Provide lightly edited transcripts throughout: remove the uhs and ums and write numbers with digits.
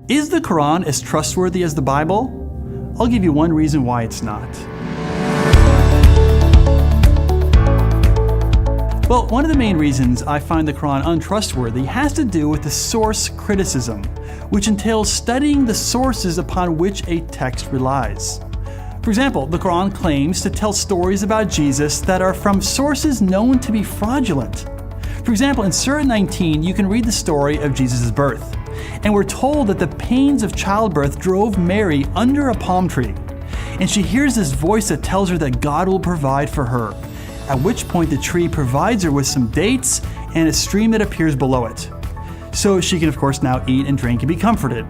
Is the Quran as trustworthy as the Bible? I'll give you one reason why it's not. Well, one of the main reasons I find the Quran untrustworthy has to do with the source criticism, which entails studying the sources upon which a text relies. For example, the Quran claims to tell stories about Jesus that are from sources known to be fraudulent. For example, in Surah 19, you can read the story of Jesus' birth, and we're told that the pains of childbirth drove Mary under a palm tree, and she hears this voice that tells her that God will provide for her, at which point the tree provides her with some dates and a stream that appears below it. So she can of course now eat and drink and be comforted.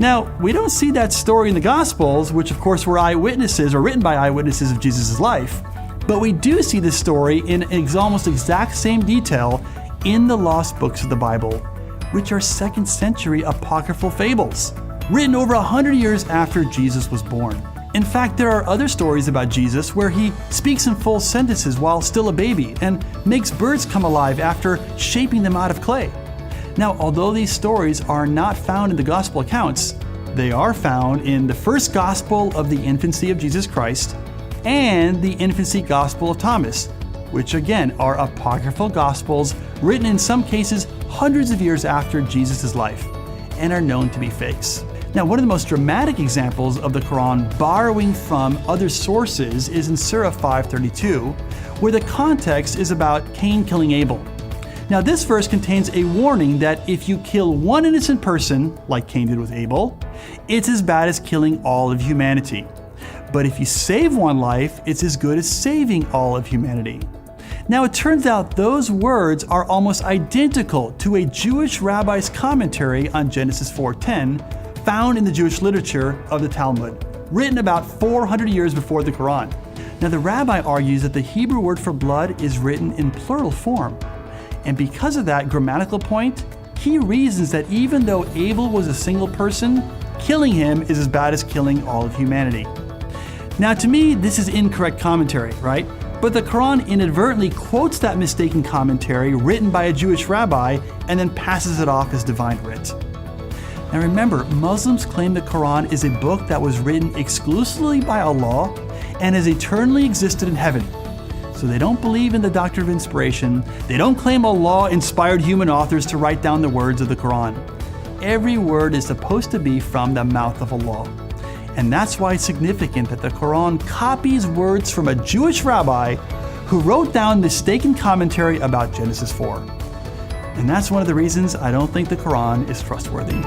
Now, we don't see that story in the Gospels, which of course were eyewitnesses or written by eyewitnesses of Jesus' life, but we do see this story in almost exact same detail in the lost books of the Bible, which are 2nd century apocryphal fables, written over 100 years after Jesus was born. In fact, there are other stories about Jesus where he speaks in full sentences while still a baby and makes birds come alive after shaping them out of clay. Now, although these stories are not found in the gospel accounts, they are found in the first gospel of the infancy of Jesus Christ and the infancy gospel of Thomas, which again are apocryphal gospels written in some cases hundreds of years after Jesus' life and are known to be fakes. Now, one of the most dramatic examples of the Quran borrowing from other sources is in Surah 532, where the context is about Cain killing Abel. Now, this verse contains a warning that if you kill one innocent person, like Cain did with Abel, it's as bad as killing all of humanity. But if you save one life, it's as good as saving all of humanity. Now, it turns out those words are almost identical to a Jewish rabbi's commentary on Genesis 4:10, found in the Jewish literature of the Talmud, written about 400 years before the Quran. Now, the rabbi argues that the Hebrew word for blood is written in plural form. And because of that grammatical point, he reasons that even though Abel was a single person, killing him is as bad as killing all of humanity. Now, to me, this is incorrect commentary, right? But the Quran inadvertently quotes that mistaken commentary written by a Jewish rabbi and then passes it off as divine writ. Now remember, Muslims claim the Quran is a book that was written exclusively by Allah and has eternally existed in heaven. So they don't believe in the doctrine of inspiration. They don't claim Allah inspired human authors to write down the words of the Quran. Every word is supposed to be from the mouth of Allah. And that's why it's significant that the Quran copies words from a Jewish rabbi who wrote down mistaken commentary about Genesis 4. And that's one of the reasons I don't think the Quran is trustworthy.